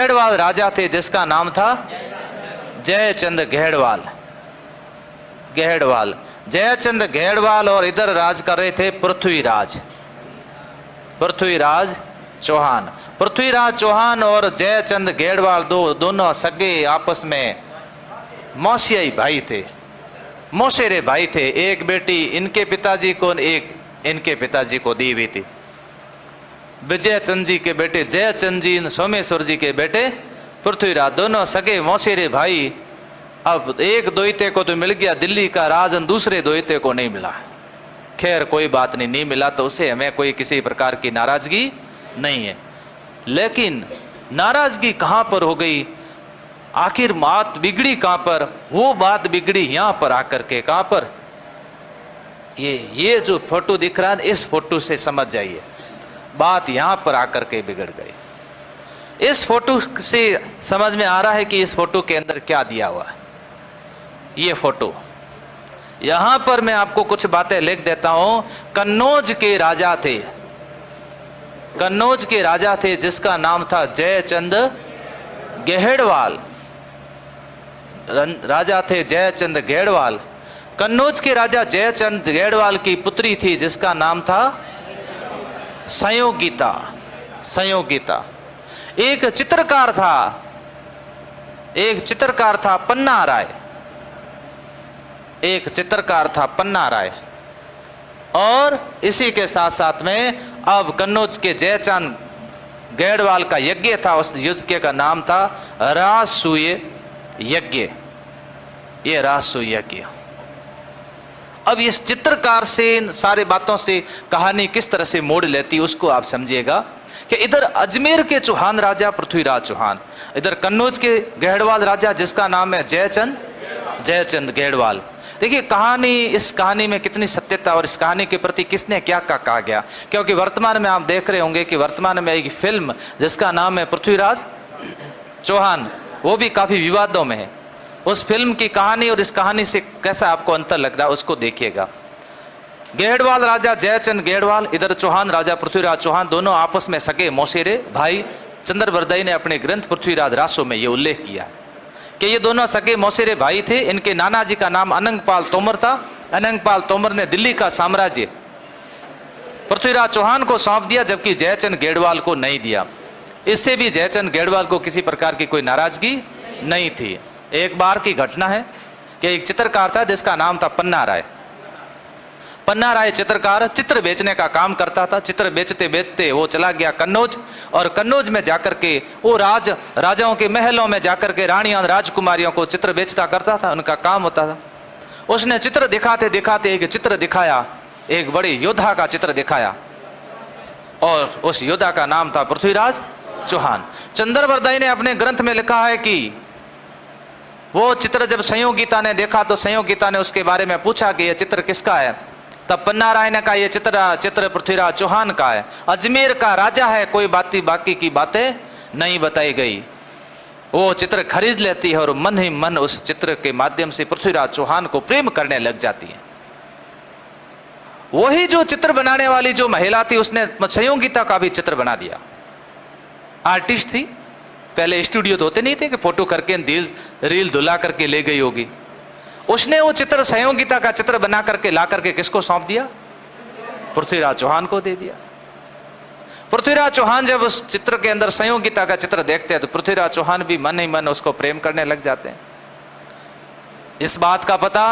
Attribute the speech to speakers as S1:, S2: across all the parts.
S1: घेड़वाल राजा थे जिसका नाम था जयचंद घेड़वाल। घेड़वाल जयचंद घेड़वाल और इधर राज कर रहे थे पृथ्वीराज चौहान। पृथ्वीराज चौहान और जयचंद घेड़वाल दोनों सगे आपस में मौसियाई भाई थे, मौसेरे भाई थे। एक बेटी इनके पिताजी को, एक इनके पिताजी को दी हुई थी। विजयचंद जी के बेटे जयचंद जी, सोमेश्वर जी के बेटे पृथ्वीराज, दोनों सगे मौसेरे भाई। अब एक दोहिते को तो मिल गया दिल्ली का राज, दूसरे दोहिते को नहीं मिला। खैर कोई बात नहीं, नहीं मिला तो उसे हमें कोई किसी प्रकार की नाराजगी नहीं है। लेकिन नाराजगी कहां पर हो गई, आखिर बात बिगड़ी कहां पर? वो बात बिगड़ी यहां पर आकर के। कहां पर? ये जो फोटो दिख रहा है, इस फोटो से समझ जाइए, बात यहां पर आकर के बिगड़ गई। इस फोटो से समझ में आ रहा है कि इस फोटो के अंदर क्या दिया हुआ है। ये फोटो यहां पर मैं आपको कुछ बातें लिख देता हूं। कन्नौज के राजा थे, कन्नौज के राजा थे जिसका नाम था जयचंद घेड़वाल। राजा थे जयचंद घेड़वाल। कन्नौज के राजा जयचंद घेड़वाल की पुत्री थी जिसका नाम था संयोगिता। संयोगिता। एक चित्रकार था पन्ना राय, एक चित्रकार था पन्ना राय। और इसी के साथ साथ में अब कन्नौज के जयचंद घेड़वाल का यज्ञ था, उस यज्ञ का नाम था राजसूय यज्ञ। ये राजसूय यज्ञ। अब इस चित्रकार से, इन सारे बातों से कहानी किस तरह से मोड़ लेती उसको आप समझिएगा कि इधर अजमेर के चौहान राजा पृथ्वीराज चौहान, इधर कन्नौज के घेड़वाल राजा जिसका नाम है जयचंद घेड़वाल। देखिए कहानी, इस कहानी में कितनी सत्यता और इस कहानी के प्रति किसने क्या कहा गया। क्योंकि वर्तमान में आप देख रहे होंगे कि वर्तमान में एक फिल्म जिसका नाम है पृथ्वीराज चौहान, वो भी काफी विवादों में है। उस फिल्म की कहानी और इस कहानी से कैसा आपको अंतर लगता है उसको देखिएगा। घेड़वाल राजा जयचंद घेड़वाल, इधर चौहान राजा पृथ्वीराज चौहान, दोनों आपस में सगे मौसेरे भाई। चंद्रबरदाई ने अपने ग्रंथ पृथ्वीराज रासो में ये उल्लेख किया कि ये दोनों सगे मौसेरे भाई थे। इनके नाना जी का नाम अनंगपाल तोमर था। अनंगपाल तोमर ने दिल्ली का साम्राज्य पृथ्वीराज चौहान को सौंप दिया, जबकि जयचंद घेड़वाल को नहीं दिया। इससे भी जयचंद घेड़वाल को किसी प्रकार की कोई नाराजगी नहीं थी। एक बार की घटना है कि एक चित्रकार था जिसका नाम था पन्ना राय। पन्ना राय चित्रकार चित्र बेचने का काम करता था। चित्र बेचते बेचते वो चला गया कन्नौज, और कन्नौज में जाकर के वो राजाओं के महलों में जाकर के रानियां राजकुमारियों को चित्र बेचता करता था, उनका काम होता था। उसने चित्र दिखाते दिखाते एक चित्र दिखाया, एक बड़े योद्धा का चित्र दिखाया, और उस योद्धा का नाम था पृथ्वीराज चौहान। चंद्रबरदाई ने अपने ग्रंथ में लिखा है कि वो चित्र जब संयोगिता ने देखा तो संयोगिता ने उसके बारे में पूछा कि यह चित्र किसका है। तब पन्ना राय ने कहा यह चित्र पृथ्वीराज चौहान का है, अजमेर का राजा है। कोई बाकी की बातें नहीं बताई गई। वो चित्र खरीद लेती है और मन ही मन उस चित्र के माध्यम से पृथ्वीराज चौहान को प्रेम करने लग जाती है। वही जो चित्र बनाने वाली जो महिला थी उसने संयोगिता का भी चित्र बना दिया। आर्टिस्ट थी, पहले स्टूडियो तो होते नहीं थे कि फोटो करके रील धुला करके ले गई होगी। उसने वो चित्र संयोगिता का चित्र बना करके ला करके किसको सौंप दिया? पृथ्वीराज चौहान को दे दिया। पृथ्वीराज चौहान जब उस चित्र के अंदर संयोगिता का चित्र देखते हैं तो पृथ्वीराज चौहान भी मन ही मन उसको प्रेम करने लग जाते हैं। इस बात का पता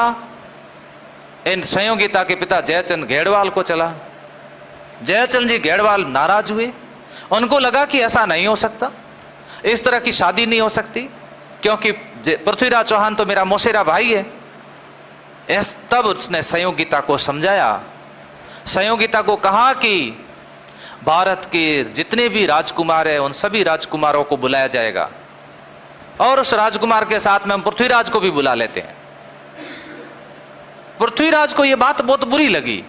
S1: इन संयोगिता के पिता जयचंद घेड़वाल को चला। जयचंद जी घेड़वाल नाराज हुए। उनको लगा कि ऐसा नहीं हो सकता, इस तरह की शादी नहीं हो सकती, क्योंकि पृथ्वीराज चौहान तो मेरा मौसेरा भाई है। तब उसने संयोगिता को समझाया। संयोगिता को कहा कि भारत के जितने भी राजकुमार हैं उन सभी राजकुमारों को बुलाया जाएगा, और उस राजकुमार के साथ में हम पृथ्वीराज को भी बुला लेते हैं। पृथ्वीराज को यह बात बहुत बुरी लगी।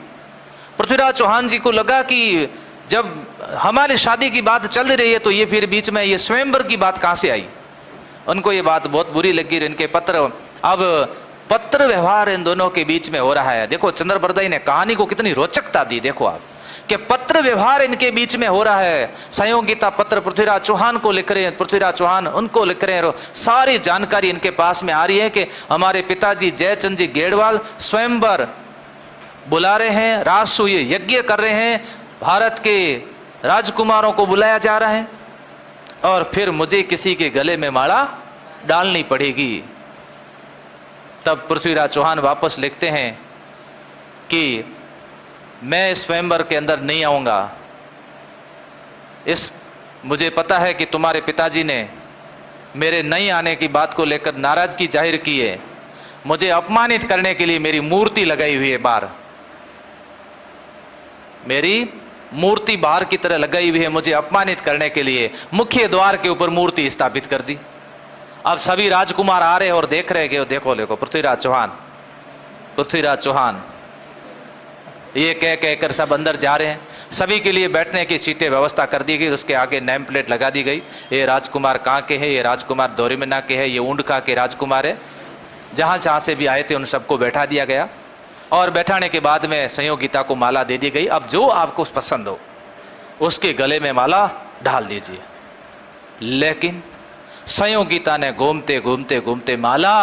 S1: पृथ्वीराज चौहान जी को लगा कि जब हमारी शादी की बात चल रही है तो ये फिर बीच में ये स्वयंवर की बात कहां से आई। उनको ये बात बहुत बुरी लगी। इनके पत्र व्यवहार इन दोनों के बीच में हो रहा है। देखो चंद्रबरदाई ने कहानी को कितनी रोचकता दी। देखो आप कि पत्र व्यवहार इनके बीच में हो रहा है। संयोगिता पत्र पृथ्वीराज चौहान को लिख रहे हैं, पृथ्वीराज चौहान उनको लिख रहे हैं। सारी जानकारी इनके पास में आ रही है कि हमारे पिताजी जयचंद जी गेड़वाल स्वयंवर बुला रहे हैं, राजसूय यज्ञ कर रहे हैं, भारत के राजकुमारों को बुलाया जा रहा है और फिर मुझे किसी के गले में माला डालनी पड़ेगी। तब पृथ्वीराज चौहान वापस लिखते हैं कि मैं इस स्वयंवर के अंदर नहीं आऊंगा। मुझे पता है कि तुम्हारे पिताजी ने मेरे नहीं आने की बात को लेकर नाराजगी जाहिर की है, मुझे अपमानित करने के लिए मेरी मूर्ति लगाई हुई है बाहर, मेरी मूर्ति बाहर की तरह लगाई हुई है, मुझे अपमानित करने के लिए मुख्य द्वार के ऊपर मूर्ति स्थापित कर दी। अब सभी राजकुमार आ रहे और देख रहे कि देखो देखो पृथ्वीराज चौहान ये कहकर सब अंदर जा रहे हैं। सभी के लिए बैठने की सीटें व्यवस्था कर दी गई, उसके आगे नेम प्लेट लगा दी गई, ये राजकुमार कहाँ के हैं, ये राजकुमार दौरीमन्ना के हैं, ये ऊंडका के राजकुमार है। जहाँ जहाँ से भी आए थे उन सबको बैठा दिया गया और बैठाने के बाद में संयोगिता को माला दे दी गई। अब जो आपको पसंद हो उसके गले में माला डाल दीजिए। लेकिन संयोगिता ने घूमते घूमते घूमते माला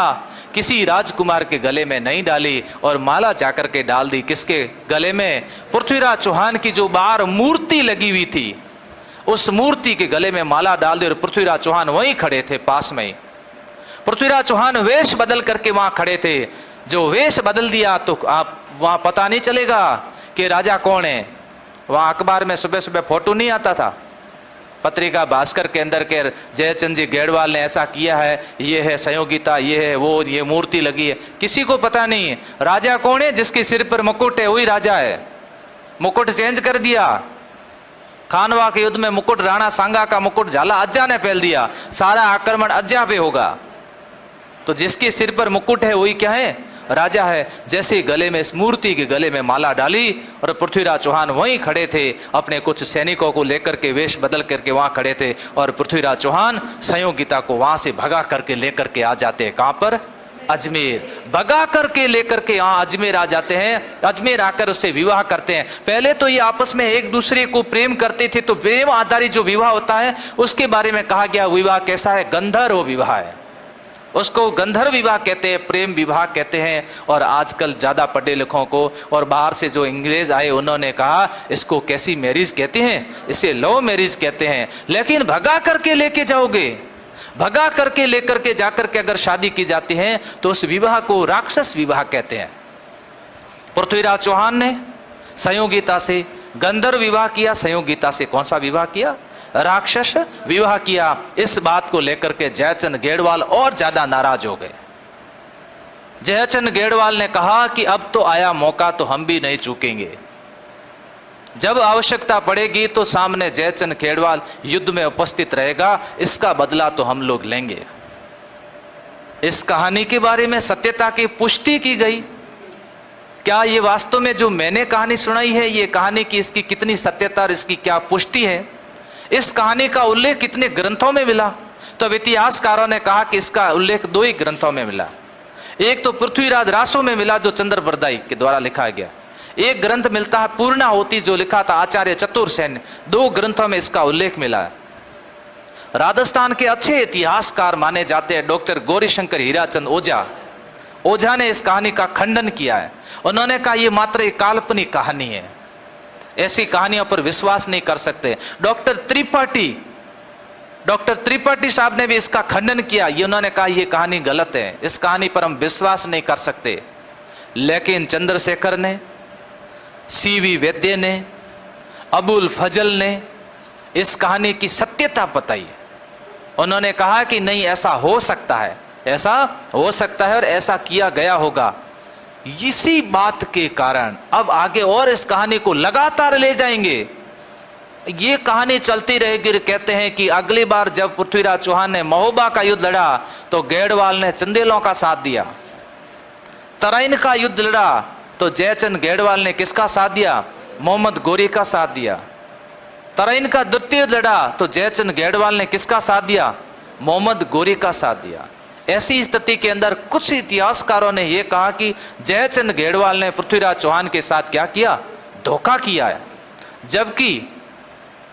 S1: किसी राजकुमार के गले में नहीं डाली और माला जाकर के डाल दी किसके गले में, पृथ्वीराज चौहान की जो बाहर मूर्ति लगी हुई थी उस मूर्ति के गले में माला डाल दी। और पृथ्वीराज चौहान वहीं खड़े थे पास में ही। पृथ्वीराज चौहान वेश बदल करके वहां खड़े थे। जो वेश बदल दिया तो आप वहां पता नहीं चलेगा कि राजा कौन है। वहां अखबार में सुबह सुबह फोटो नहीं आता था, पत्रिका भास्कर के अंदर के जयचंद जी गेड़वाल ने ऐसा किया है, ये है संयोगिता, ये है वो, ये मूर्ति लगी है, किसी को पता नहीं है राजा कौन है। जिसके सिर पर मुकुट है वही राजा है। मुकुट चेंज कर दिया, खानवा के युद्ध में मुकुट राणा सांगा का मुकुट झाला अज्जा ने पहन दिया, सारा आक्रमण अज्जा पे होगा। तो जिसके सिर पर मुकुट है वही क्या है, राजा है। जैसे गले में इस मूर्ति के गले में माला डाली और पृथ्वीराज चौहान वहीं खड़े थे, अपने कुछ सैनिकों को लेकर के वेश बदल करके वहां खड़े थे और पृथ्वीराज चौहान संयोगिता को वहां से भगा करके लेकर के आ जाते हैं। कहां पर, अजमेर। भगा करके लेकर के यहाँ अजमेर आ जाते हैं। अजमेर आकर उससे विवाह करते हैं। पहले तो ये आपस में एक दूसरे को प्रेम करते थे, तो प्रेम आधारित जो विवाह होता है उसके बारे में कहा गया विवाह कैसा है, गंधर्व विवाह है। उसको गंधर्व विवाह कहते हैं, प्रेम विवाह कहते हैं। और आजकल ज़्यादा पढ़े लिखों को और बाहर से जो अंग्रेज आए उन्होंने कहा इसको कैसी मैरिज कहते हैं, इसे लव मैरिज कहते हैं। लेकिन भगा करके लेके जाओगे, भगा करके लेकर के जाकर के अगर शादी की जाती है तो उस विवाह को राक्षस विवाह कहते हैं। पृथ्वीराज चौहान ने संयोगिता से गंधर्व विवाह किया, संयोगिता से कौन सा विवाह किया, राक्षस विवाह किया। इस बात को लेकर के जयचंद गेड़वाल और ज्यादा नाराज हो गए। जयचंद गेड़वाल ने कहा कि अब तो आया मौका तो हम भी नहीं चूकेंगे, जब आवश्यकता पड़ेगी तो सामने जयचंद गेड़वाल युद्ध में उपस्थित रहेगा, इसका बदला तो हम लोग लेंगे। इस कहानी के बारे में सत्यता की पुष्टि की गई। क्या ये वास्तव में जो मैंने कहानी सुनाई है ये कहानी की इसकी कितनी सत्यता और इसकी क्या पुष्टि है, इस कहानी का उल्लेख कितने ग्रंथों में मिला? तो इतिहासकारों ने कहा कि इसका उल्लेख 2 ही ग्रंथों में मिला। एक तो पृथ्वीराज रासो में मिला जो चंद्रबरदाई के द्वारा लिखा गया, एक ग्रंथ मिलता है पूर्णाहुति जो लिखा था आचार्य चतुरसेन। 2 ग्रंथों में इसका उल्लेख मिला है। राजस्थान के अच्छे इतिहासकार माने जाते हैं डॉक्टर गौरीशंकर हीराचंद ओझा ने इस कहानी का खंडन किया है। उन्होंने कहा यह मात्र एक काल्पनिक कहानी है, ऐसी कहानियों पर विश्वास नहीं कर सकते। डॉक्टर त्रिपाठी साहब ने भी इसका खंडन किया। ये उन्होंने कहा यह कहानी गलत है, इस कहानी पर हम विश्वास नहीं कर सकते। लेकिन चंद्रशेखर ने, सीवी वैद्य ने, अबुल फजल ने इस कहानी की सत्यता बताई। उन्होंने कहा कि नहीं ऐसा हो सकता है, ऐसा हो सकता है और ऐसा किया गया होगा। इसी बात के कारण अब आगे और इस कहानी को लगातार ले जाएंगे। ये कहानी चलती रहेगी। कहते हैं कि अगली बार जब पृथ्वीराज चौहान ने महोबा का युद्ध लड़ा तो गेड़वाल ने चंदेलों का साथ दिया। तराइन का युद्ध लड़ा तो जयचंद गेड़वाल ने किसका साथ दिया, मोहम्मद गोरी का साथ दिया। तराइन का द्वितीय युद्ध लड़ा तो जयचंद गेड़वाल ने किसका साथ दिया, मोहम्मद गोरी का साथ दिया। ऐसी स्थिति के अंदर कुछ इतिहासकारों ने यह कहा कि जयचंद गेड़वाल ने पृथ्वीराज चौहान के साथ क्या किया, धोखा किया है। जबकि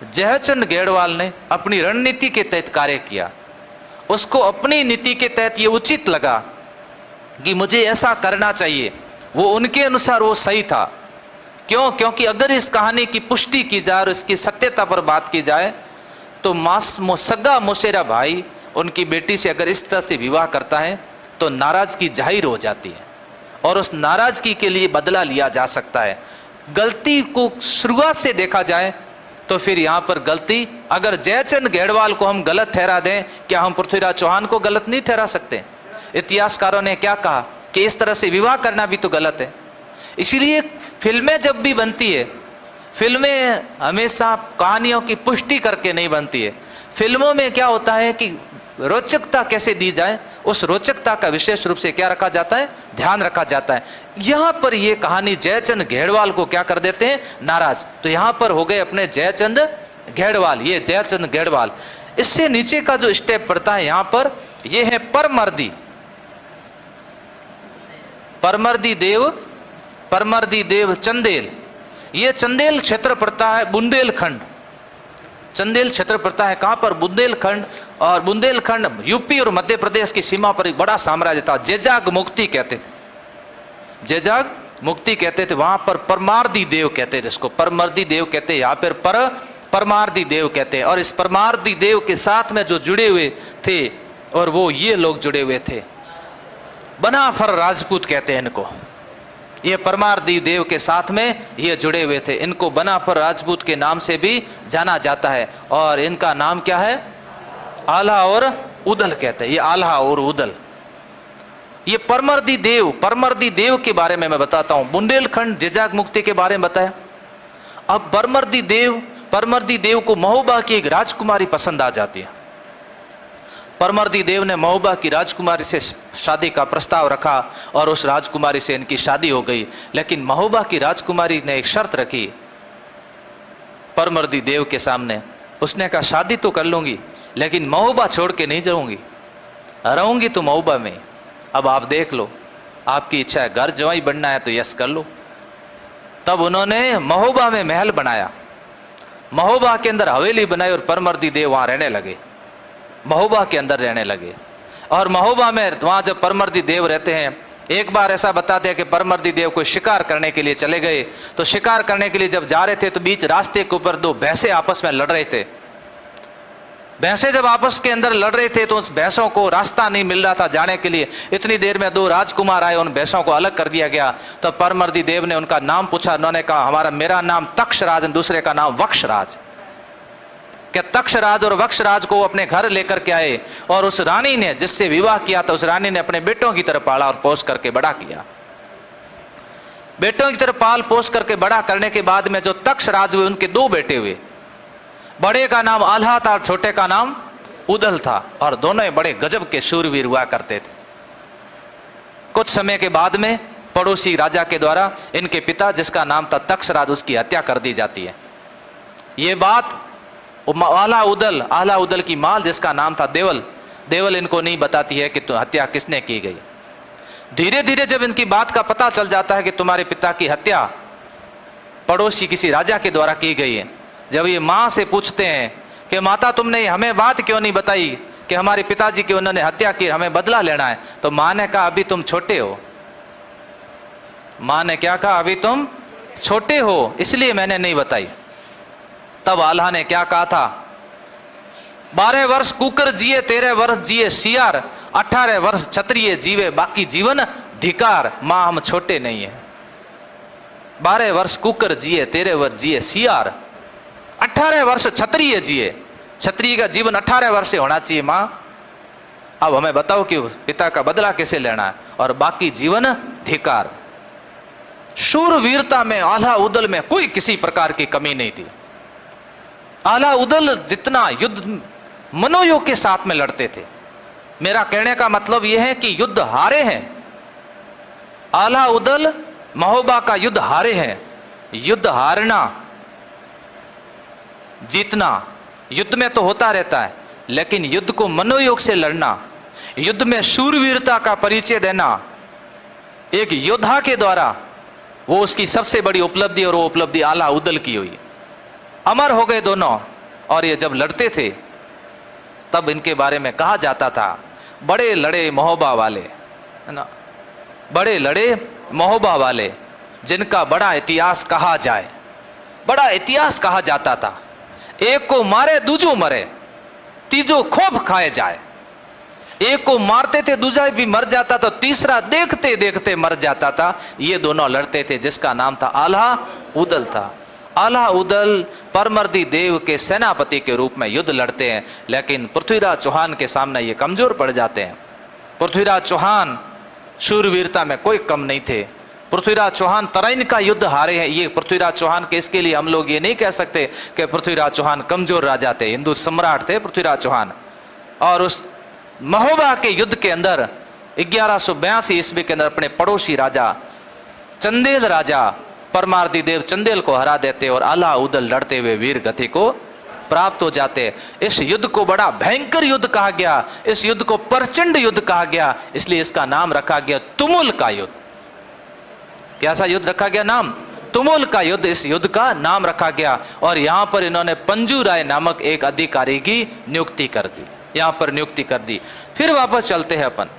S1: जयचंद गेड़वाल ने अपनी रणनीति के तहत कार्य किया। उसको अपनी नीति के तहत ये उचित लगा कि मुझे ऐसा करना चाहिए, वो उनके अनुसार वो सही था। क्यों? क्योंकि अगर इस कहानी की पुष्टि की जाए और इसकी सत्यता पर बात की जाए तो सगा मौसेरा भाई उनकी बेटी से अगर इस तरह से विवाह करता है तो नाराजगी जाहिर हो जाती है और उस नाराजगी के लिए बदला लिया जा सकता है। गलती को शुरुआत से देखा जाए तो फिर यहाँ पर गलती, अगर जयचंद गेड़वाल को हम गलत ठहरा दें, क्या हम पृथ्वीराज चौहान को गलत नहीं ठहरा सकते? इतिहासकारों ने क्या कहा कि इस तरह से विवाह करना भी तो गलत है। इसीलिए फिल्में जब भी बनती है, फिल्में हमेशा कहानियों की पुष्टि करके नहीं बनती है। फिल्मों में क्या होता है कि रोचकता कैसे दी जाए, उस रोचकता का विशेष रूप से क्या रखा जाता है, ध्यान रखा जाता है। यहाँ पर ये कहानी जयचंद गेड़वाल को क्या कर देते हैं, नाराज। तो यहाँ पर हो गए अपने जयचंद गेड़वाल, ये जयचंद गेड़वाल। इससे नीचे का जो स्टेप पड़ता है यहाँ पर, ये है परमर्दी। परमर्दी देव चंदेल। ये चंदेल क्षेत्र पड़ता है बुंदेलखंड। चंदेल क्षेत्र पड़ता है कहाँ पर, बुंदेलखंड। और बुंदेलखंड यूपी और मध्य प्रदेश की सीमा पर एक बड़ा साम्राज्य था, जेजाग मुक्ति कहते थे, जेजाग मुक्ति कहते थे। वहां पर परमार्दी देव कहते थे, इसको परमर्दी देव कहते हैं, यहाँ पर परमार्दी देव कहते हैं। और इस परमार्दी देव के साथ में जो जुड़े हुए थे, और वो ये लोग जुड़े हुए थे, बनाफर राजपूत कहते हैं इनको। ये परमार्दी देव के साथ में ये जुड़े हुए थे, इनको बनाफर राजपूत के नाम से भी जाना जाता है। और इनका नाम क्या है, आल्हा और उदल कहते हैं। ये आल्हा और उदल, ये परमर्दी देव के बारे में मैं बताता हूं। बुंदेलखंड जेजाग मुक्ति के बारे में बताया। अब परमर्दी देव को महोबा की एक राजकुमारी पसंद आ जाती है। परमर्दी देव ने महोबा की राजकुमारी से शादी का प्रस्ताव रखा और उस राजकुमारी से इनकी शादी हो गई। लेकिन महोबा की राजकुमारी ने एक शर्त रखी परमर्दी देव के सामने। उसने कहा शादी तो कर लूंगी लेकिन महोबा छोड़ के नहीं रहूंगी तो महोबा में। अब आप देख लो, आपकी इच्छा है घर जवाई बनना है तो यस कर लो। तब उन्होंने महोबा में महल बनाया, महोबा के अंदर हवेली बनाई और परमर्दी देव वहां रहने लगे, महोबा के अंदर रहने लगे। और महोबा में वहां जब परमर्दी देव रहते हैं, एक बार ऐसा बताते हैं कि परमर्दी देव को शिकार करने के लिए चले गए। तो शिकार करने के लिए जब जा रहे थे तो बीच रास्ते के ऊपर दो भैंसे आपस में लड़ रहे थे। भैंसे जब आपस के अंदर लड़ रहे थे तो उस भैंसों को रास्ता नहीं मिल रहा था जाने के लिए। इतनी देर में दो राजकुमार आए, उन भैंसों को अलग कर दिया गया। तो परमर्दी देव ने उनका नाम पूछा। उन्होंने कहा मेरा नाम तक्षराज, दूसरे का नाम वक्षराज। क्या तक्षराज और वक्षराज को अपने घर लेकर के आए और उस रानी ने जिससे विवाह किया था, उस रानी ने अपने बेटों की तरफ पाला और पोस करके बड़ा किया। बेटों की तरफ पाल पोस करके बड़ा करने के बाद में जो तक्षराज हुए, उनके दो बेटे हुए। बड़े का नाम आल्हा था और छोटे का नाम उदल था। और दोनों बड़े गजब के शूरवीर हुआ करते थे। कुछ समय के बाद में पड़ोसी राजा के द्वारा इनके पिता, जिसका नाम था तक्षराज, उसकी हत्या कर दी जाती है। ये बात आल्हा उदल की माल, जिसका नाम था देवल इनको नहीं बताती है कि हत्या किसने की गई। धीरे धीरे जब इनकी बात का पता चल जाता है कि तुम्हारे पिता की हत्या पड़ोसी किसी राजा के द्वारा की गई है, जब ये माँ से पूछते हैं कि माता तुमने हमें बात क्यों नहीं बताई कि हमारे पिताजी की उन्होंने हत्या की, हमें बदला लेना है, तो माँ ने कहा अभी तुम छोटे हो। माँ ने क्या कहा, अभी तुम छोटे हो इसलिए मैंने नहीं बताई। तब आल्हा ने क्या कहा था, 12 वर्ष कुकर जिए 13 वर्ष जिए सियार, 18 वर्ष क्षत्रिय जीवे बाकी जीवन धिकार। मां हम छोटे नहीं है। 12 वर्ष कुकर जिए 13 वर्ष जिए सियार, 18 वर्ष क्षत्रिय जिए। क्षत्रिय का जीवन 18 वर्ष से होना चाहिए। मां अब हमें बताओ कि पिता का बदला कैसे लेना है, और बाकी जीवन धिकार। शूरवीरता में आल्हा उदल में कोई किसी प्रकार की कमी नहीं थी। आल्हा उदल जितना युद्ध मनोयोग के साथ में लड़ते थे। मेरा कहने का मतलब यह है कि युद्ध हारे हैं। आल्हा उदल महोबा का युद्ध हारे हैं। युद्ध हारना जीतना युद्ध में तो होता रहता है, लेकिन युद्ध को मनोयोग से लड़ना, युद्ध में शूरवीरता का परिचय देना एक योद्धा के द्वारा, वो उसकी सबसे बड़ी उपलब्धि, और वो उपलब्धि आल्हा उदल की हुई। अमर हो गए दोनों। और ये जब लड़ते थे तब इनके बारे में कहा जाता था, बड़े लड़े महोबा वाले, है ना, बड़े लड़े महोबा वाले, जिनका बड़ा इतिहास कहा जाए। बड़ा इतिहास कहा जाता था। एक को मारे दूजो मरे, तीजो खूब खाए जाए। एक को मारते थे, दूसरा भी मर जाता था, तीसरा देखते देखते मर जाता था। ये दोनों लड़ते थे, जिसका नाम था आल्हा उदल था। आल्हा उदल परमर्दी देव के सेनापति के रूप में युद्ध लड़ते हैं, लेकिन पृथ्वीराज चौहान के सामने ये कमजोर पड़ जाते हैं। पृथ्वीराज चौहान शूरवीरता में कोई कम नहीं थे। पृथ्वीराज चौहान तराइन का युद्ध हारे हैं। ये पृथ्वीराज चौहान के, इसके लिए हम लोग ये नहीं कह सकते कि पृथ्वीराज चौहान कमजोर राजा थे। हिंदू सम्राट थे पृथ्वीराज चौहान। और उस महोबा के युद्ध के अंदर 1182 ईस्वी के अंदर अपने पड़ोसी राजा चंदेल राजा परमार्दी देव चंदेल को हरा देते और आल्हा उदल लड़ते हुए वीर गति को प्राप्त हो जाते। इस युद्ध को बड़ा भयंकर युद्ध कहा गया, इस युद्ध को प्रचंड युद्ध कहा गया, इसलिए इसका नाम रखा गया तुमुल का युद्ध। कैसा युद्ध रखा गया नाम? तुमुल का युद्ध, इस युद्ध का नाम रखा गया। और यहां पर इन्होंने पंजू राय नामक एक अधिकारी की नियुक्ति कर दी, यहां पर नियुक्ति कर दी। फिर वापस चलते हैं अपन।